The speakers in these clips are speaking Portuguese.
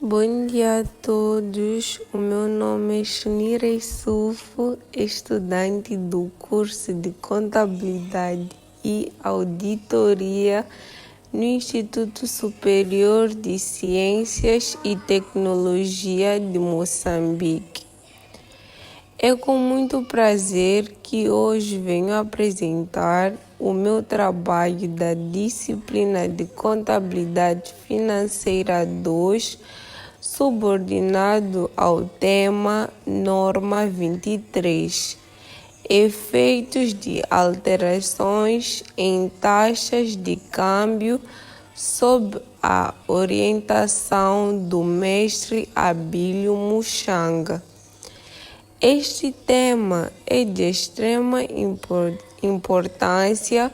Bom dia a todos, o meu nome é Shunira Issoufo, estudante do curso de Contabilidade e Auditoria no Instituto Superior de Ciências e Tecnologia de Moçambique. É com muito prazer que hoje venho apresentar o meu trabalho da disciplina de Contabilidade Financeira 2, subordinado ao tema Norma 23, efeitos de alterações em taxas de câmbio sob a orientação do mestre Abílio Muxanga. Este tema é de extrema importância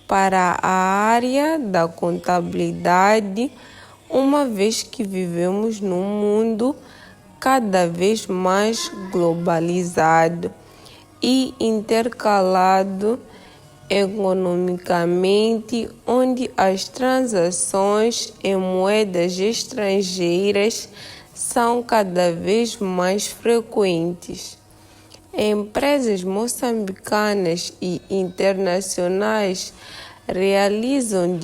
para a área da contabilidade, uma vez que vivemos num mundo cada vez mais globalizado e intercalado economicamente, onde as transações em moedas estrangeiras são cada vez mais frequentes. Empresas moçambicanas e internacionais realizam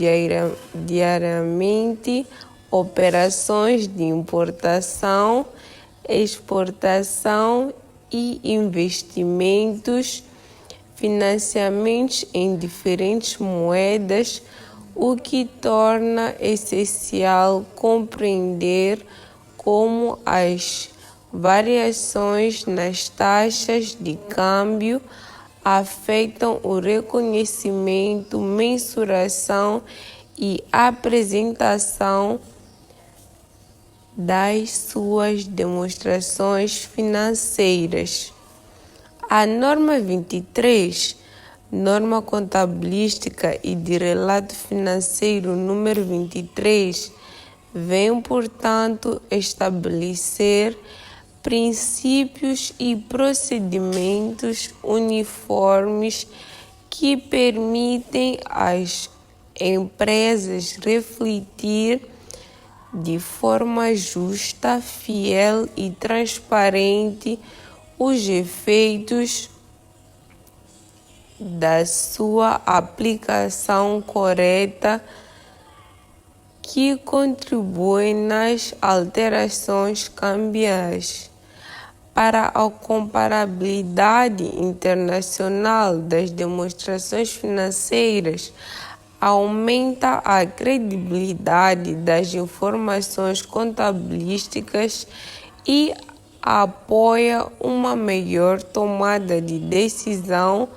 diariamente operações de importação, exportação e investimentos, financiamentos em diferentes moedas, o que torna essencial compreender como as variações nas taxas de câmbio afetam o reconhecimento, mensuração e apresentação das suas demonstrações financeiras. A norma 23, norma contabilística e de relato financeiro número 23, vem, portanto, estabelecer princípios e procedimentos uniformes que permitem às empresas refletir de forma justa, fiel e transparente os efeitos da sua aplicação correta, que contribuem nas alterações cambiais. Para a comparabilidade internacional das demonstrações financeiras, aumenta a credibilidade das informações contabilísticas e apoia uma melhor tomada de decisão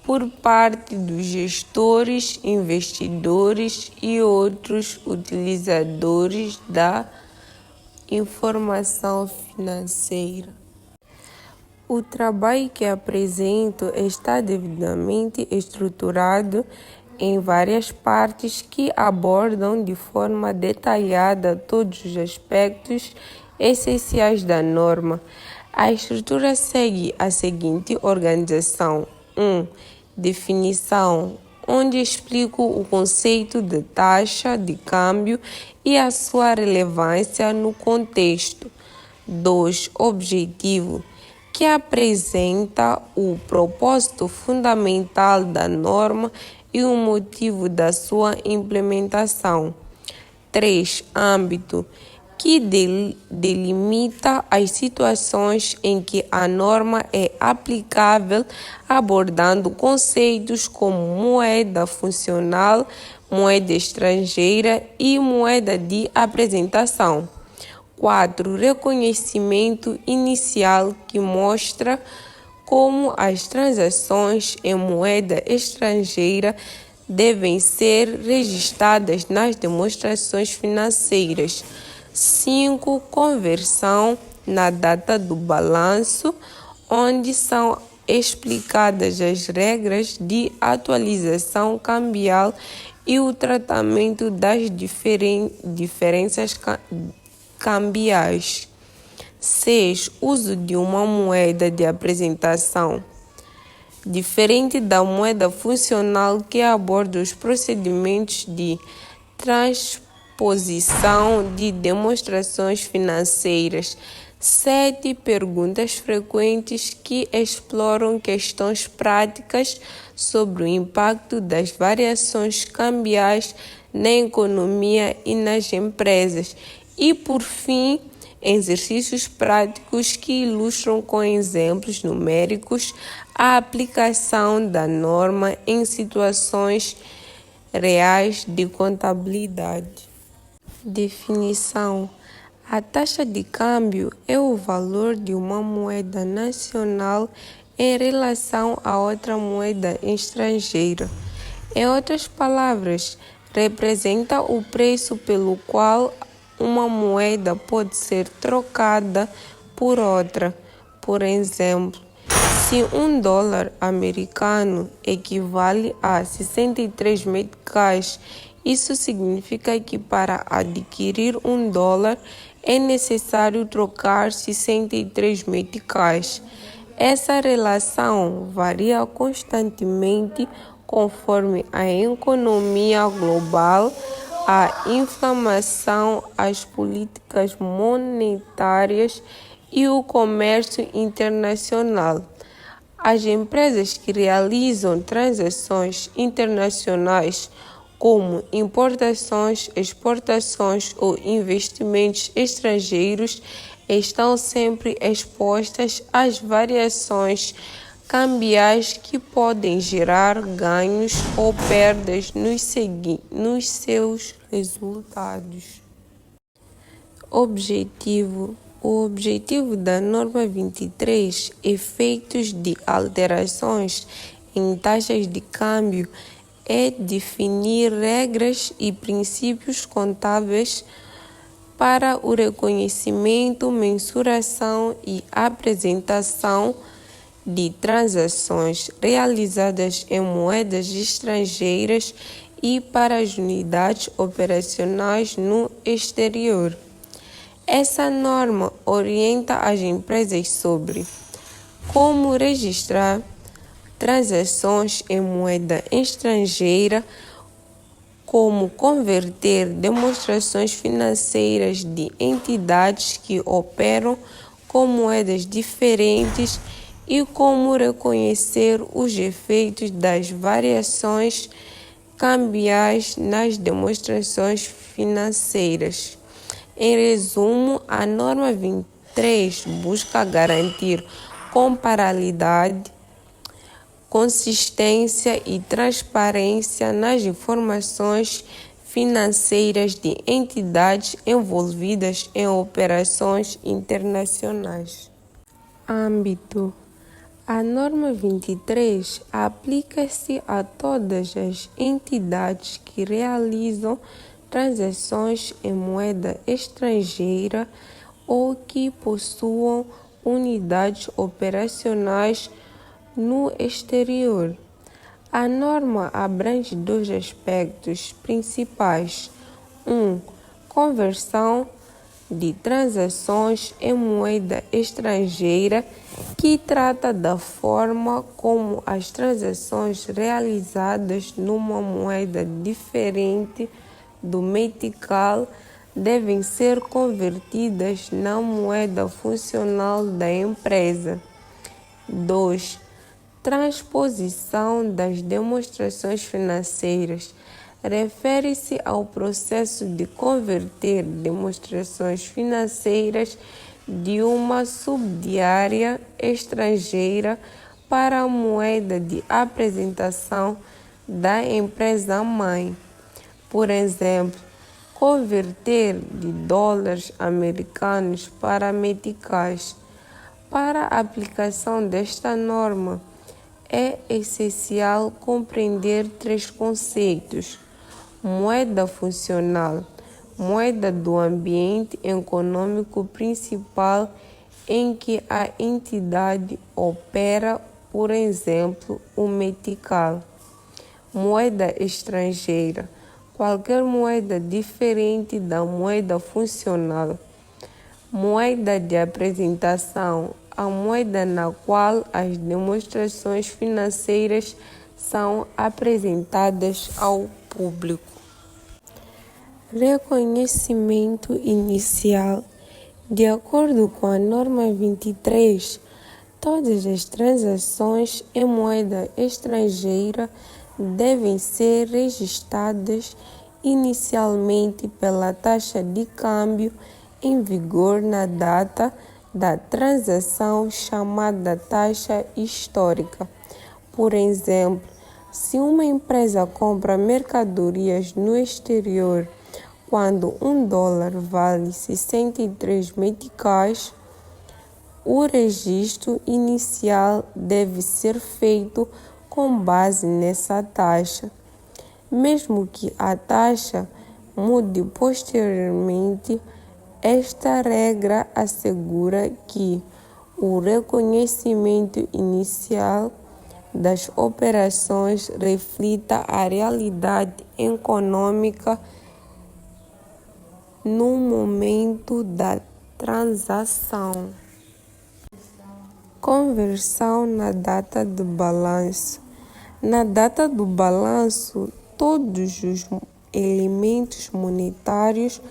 por parte dos gestores, investidores e outros utilizadores da informação financeira. O trabalho que apresento está devidamente estruturado em várias partes que abordam de forma detalhada todos os aspectos essenciais da norma. A estrutura segue a seguinte organização: 1. Definição, onde explico o conceito de taxa de câmbio e a sua relevância no contexto. 2. Objetivo, que apresenta o propósito fundamental da norma e o motivo da sua implementação. 3. Âmbito, que delimita as situações em que a norma é aplicável, abordando conceitos como moeda funcional, moeda estrangeira e moeda de apresentação. 4. Reconhecimento inicial, que mostra como as transações em moeda estrangeira devem ser registradas nas demonstrações financeiras. 5. Conversão na data do balanço, onde são explicadas as regras de atualização cambial e o tratamento das diferenças cambiais. 6. Uso de uma moeda de apresentação. Diferente da moeda funcional, que aborda os procedimentos de transposição de demonstrações financeiras. 7 perguntas frequentes que exploram questões práticas sobre o impacto das variações cambiais na economia e nas empresas. E, por fim, exercícios práticos que ilustram com exemplos numéricos a aplicação da norma em situações reais de contabilidade. Definição: a taxa de câmbio é o valor de uma moeda nacional em relação a outra moeda estrangeira. Em outras palavras, representa o preço pelo qual uma moeda pode ser trocada por outra. Por exemplo, se $1 americano equivale a 63 meticais, isso significa que para adquirir $1 é necessário trocar 63 meticais. Essa relação varia constantemente conforme a economia global, a inflação, as políticas monetárias e o comércio internacional. As empresas que realizam transações internacionais, como importações, exportações ou investimentos estrangeiros, estão sempre expostas às variações cambiais que podem gerar ganhos ou perdas nos seus resultados. O objetivo da norma 23, efeitos de alterações em taxas de câmbio, é definir regras e princípios contábeis para o reconhecimento, mensuração e apresentação de transações realizadas em moedas estrangeiras e para as unidades operacionais no exterior. Essa norma orienta as empresas sobre como registrar transações em moeda estrangeira, como converter demonstrações financeiras de entidades que operam com moedas diferentes e como reconhecer os efeitos das variações cambiais nas demonstrações financeiras. Em resumo, a norma 23 busca garantir comparabilidade, consistência e transparência nas informações financeiras de entidades envolvidas em operações internacionais. Âmbito: a norma 23 aplica-se a todas as entidades que realizam transações em moeda estrangeira ou que possuam unidades operacionais no exterior. A norma abrange 2 aspectos principais. 1. Conversão de transações em moeda estrangeira, que trata da forma como as transações realizadas numa moeda diferente do metical devem ser convertidas na moeda funcional da empresa. 2. Transposição das demonstrações financeiras. Refere-se ao processo de converter demonstrações financeiras de uma subsidiária estrangeira para a moeda de apresentação da empresa-mãe. Por exemplo, converter de dólares americanos para meticais. Para a aplicação desta norma, é essencial compreender 3 conceitos: moeda funcional, moeda do ambiente econômico principal em que a entidade opera, por exemplo, o metical; moeda estrangeira, qualquer moeda diferente da moeda funcional; moeda de apresentação, a moeda na qual as demonstrações financeiras são apresentadas ao público. Reconhecimento inicial. De acordo com a norma 23, todas as transações em moeda estrangeira devem ser registradas inicialmente pela taxa de câmbio em vigor na data da transação, chamada taxa histórica. Por exemplo, se uma empresa compra mercadorias no exterior quando $1 vale 63 meticais, o registro inicial deve ser feito com base nessa taxa. Mesmo que a taxa mude posteriormente, esta regra assegura que o reconhecimento inicial das operações reflita a realidade econômica no momento da transação. Conversão na data do balanço. Na data do balanço, todos os elementos monetários,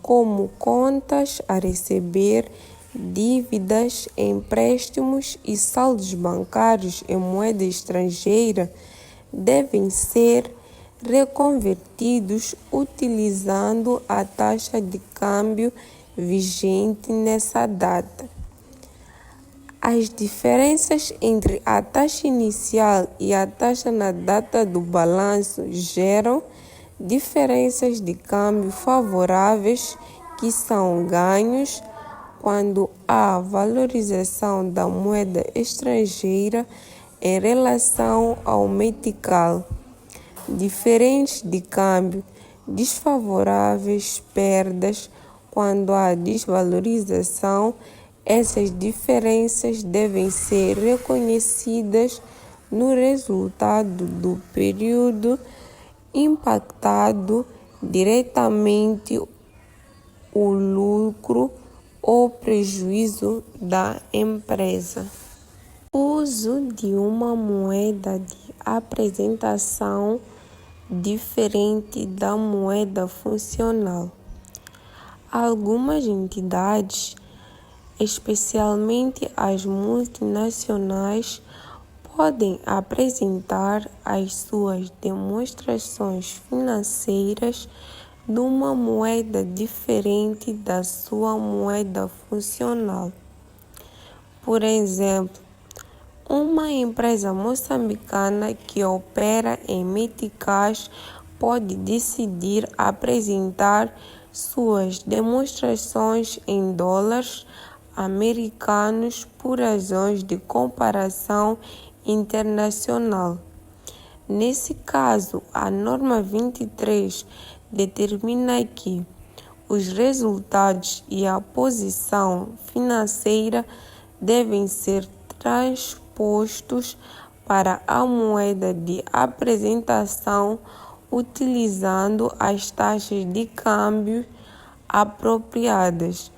como contas a receber, dívidas, empréstimos e saldos bancários em moeda estrangeira, devem ser reconvertidos utilizando a taxa de câmbio vigente nessa data. As diferenças entre a taxa inicial e a taxa na data do balanço geram diferenças de câmbio favoráveis, que são ganhos quando há valorização da moeda estrangeira em relação ao metical. Diferentes de câmbio desfavoráveis, perdas quando há desvalorização. Essas diferenças devem ser reconhecidas no resultado do período, impactado diretamente o lucro ou prejuízo da empresa. Uso de uma moeda de apresentação diferente da moeda funcional. Algumas entidades, especialmente as multinacionais, podem apresentar as suas demonstrações financeiras numa moeda diferente da sua moeda funcional. Por exemplo, uma empresa moçambicana que opera em meticais pode decidir apresentar suas demonstrações em dólares americanos por razões de comparação internacional. Nesse caso, a norma 23 determina que os resultados e a posição financeira devem ser transpostos para a moeda de apresentação utilizando as taxas de câmbio apropriadas.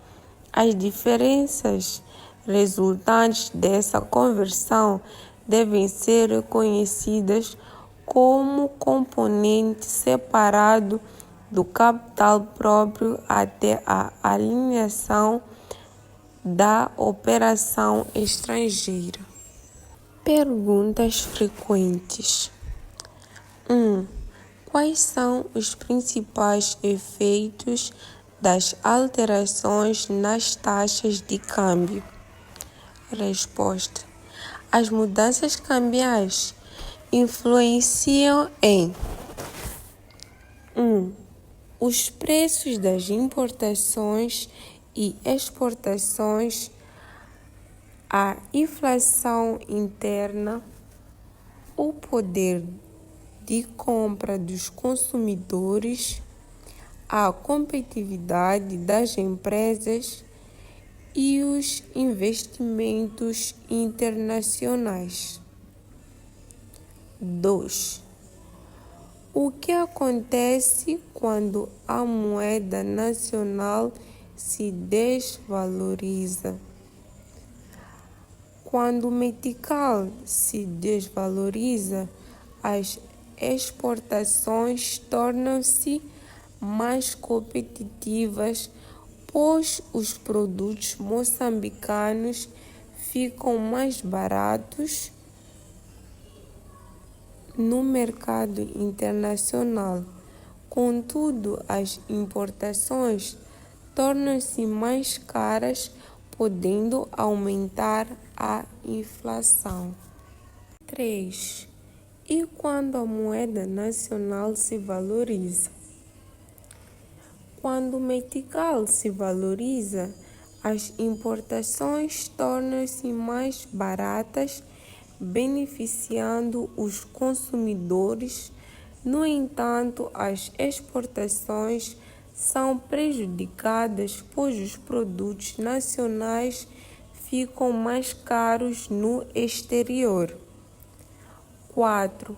As diferenças resultantes dessa conversão devem ser reconhecidas como componente separado do capital próprio até a alinhação da operação estrangeira. Perguntas frequentes. 1. Quais são os principais efeitos das alterações nas taxas de câmbio? Resposta. As mudanças cambiais influenciam em 1. Os preços das importações e exportações, a inflação interna, o poder de compra dos consumidores, a competitividade das empresas e os investimentos internacionais. 2. O que acontece quando a moeda nacional se desvaloriza? Quando o metical se desvaloriza, as exportações tornam-se mais competitivas, pois os produtos moçambicanos ficam mais baratos no mercado internacional. Contudo, as importações tornam-se mais caras, podendo aumentar a inflação. 3. E quando a moeda nacional se valoriza? Quando o metical se valoriza, as importações tornam-se mais baratas, beneficiando os consumidores. No entanto, as exportações são prejudicadas, pois os produtos nacionais ficam mais caros no exterior. 4.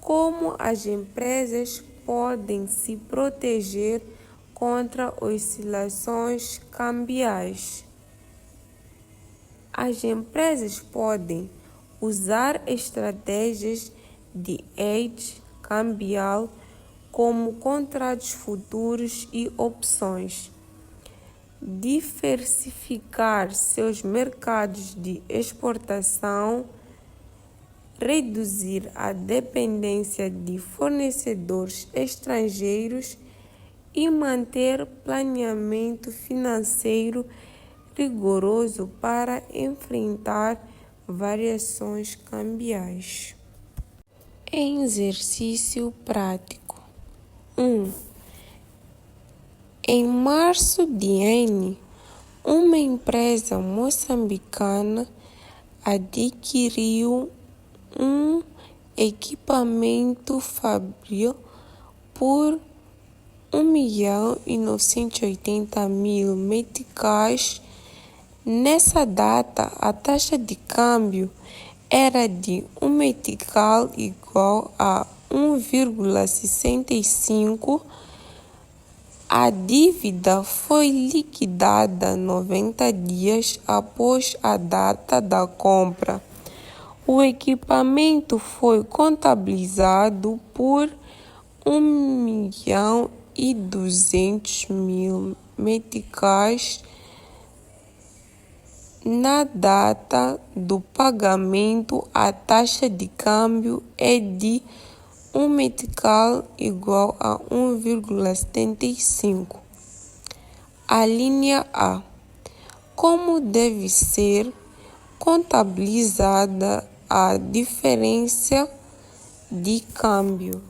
Como as empresas podem se proteger contra oscilações cambiais? As empresas podem usar estratégias de hedge cambial, como contratos futuros e opções, diversificar seus mercados de exportação, reduzir a dependência de fornecedores estrangeiros e manter planeamento financeiro rigoroso para enfrentar variações cambiais. Em exercício prático. 1. Em março de ano, uma empresa moçambicana adquiriu um equipamento fabril por 1.980.000 meticais. Nessa data, a taxa de câmbio era de um metical igual a 1,65. A dívida foi liquidada 90 dias após a data da compra. O equipamento foi contabilizado por 1.200.000 meticais. Na data do pagamento, a taxa de câmbio é de um metical igual a 1,75. A linha A. Como deve ser contabilizada a diferença de câmbio?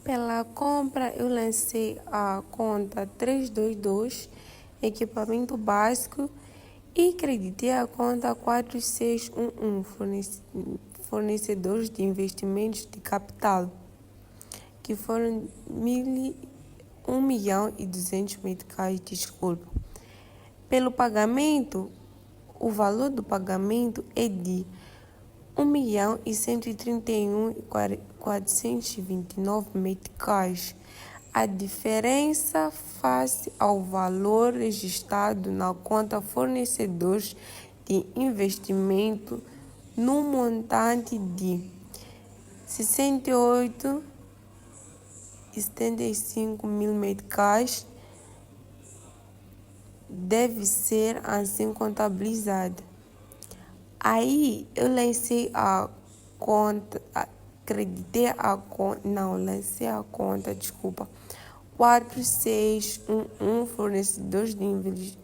Pela compra, eu lancei a conta 322, equipamento básico, e creditei a conta 4611, fornecedores de investimentos de capital, que foram 1.200.000 meticais, desculpa. Pelo pagamento, o valor do pagamento é de 1.131.429 meticais. A diferença face ao valor registrado na conta fornecedores de investimento no montante de 68.075.000 meticais deve ser assim contabilizada. Aí eu lancei a conta, lancei a conta, 4611, fornecedores de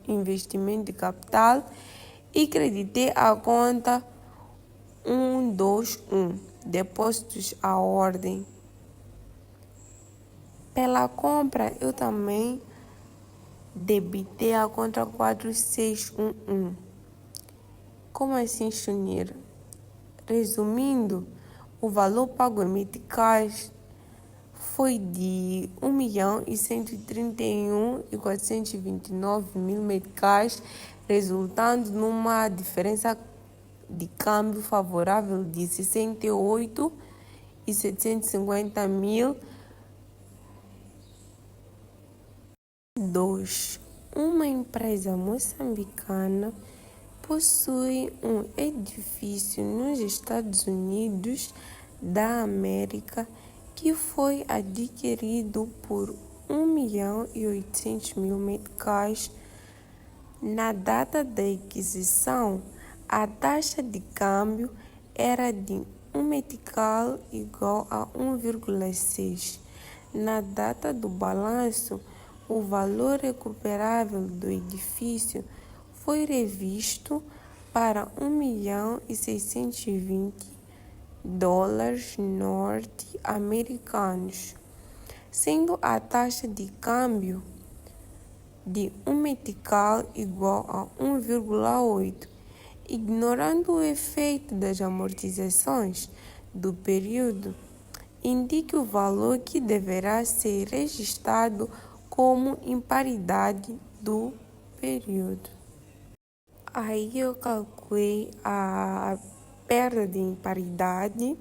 investimento de capital, e creditei a conta 121, depósitos à ordem. Pela compra, eu também debitei a conta 4611. Como assim, Chunheira? Resumindo, o valor pago em meticais foi de 1.131.429.000 meticais, resultando numa diferença de câmbio favorável de 68.750.000. 2. Uma empresa moçambicana possui um edifício nos Estados Unidos da América que foi adquirido por 1.800.000 meticais. Na data da aquisição, a taxa de câmbio era de 1 metical igual a 1,6. Na data do balanço, o valor recuperável do edifício foi revisto para $1.620 norte-americanos, sendo a taxa de câmbio de 1 metical igual a 1,8. Ignorando o efeito das amortizações do período, indique o valor que deverá ser registrado como imparidade do período. Aí eu calculei a perda de imparidade.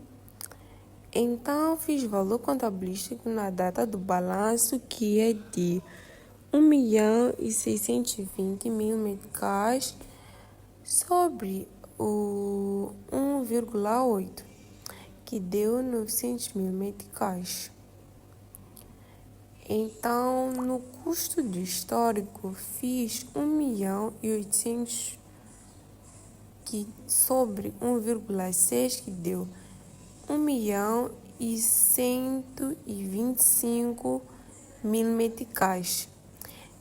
Então, fiz valor contabilístico na data do balanço, que é de 1.620.000 meticais sobre o 1,8, que deu 900.000 meticais. Então, no custo do histórico, fiz 1.800.000 que sobre 1,6, que deu 1.125.000 meticais.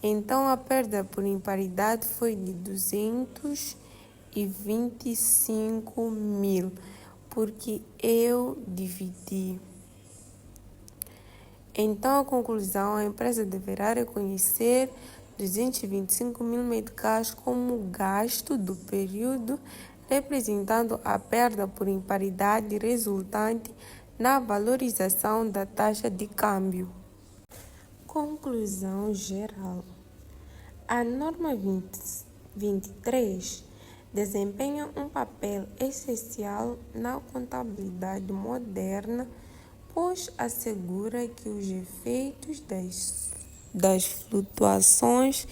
Então, a perda por imparidade foi de 225.000, porque eu dividi. Então, a conclusão, a empresa deverá reconhecer 225.000 meticais como gasto do período, representando a perda por imparidade resultante na valorização da taxa de câmbio. Conclusão geral. A norma 23 desempenha um papel essencial na contabilidade moderna, pois assegura que os efeitos das flutuações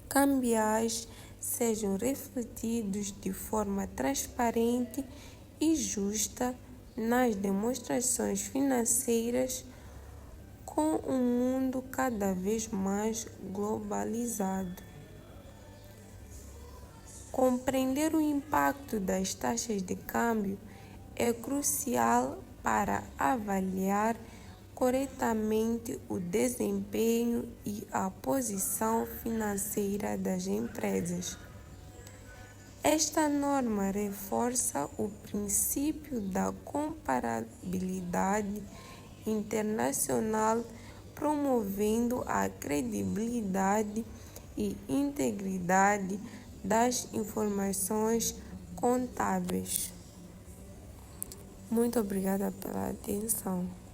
cambiais sejam refletidos de forma transparente e justa nas demonstrações financeiras. Com um mundo cada vez mais globalizado, compreender o impacto das taxas de câmbio é crucial para avaliar corretamente o desempenho e a posição financeira das empresas. Esta norma reforça o princípio da comparabilidade internacional, promovendo a credibilidade e integridade das informações contábeis. Muito obrigada pela atenção.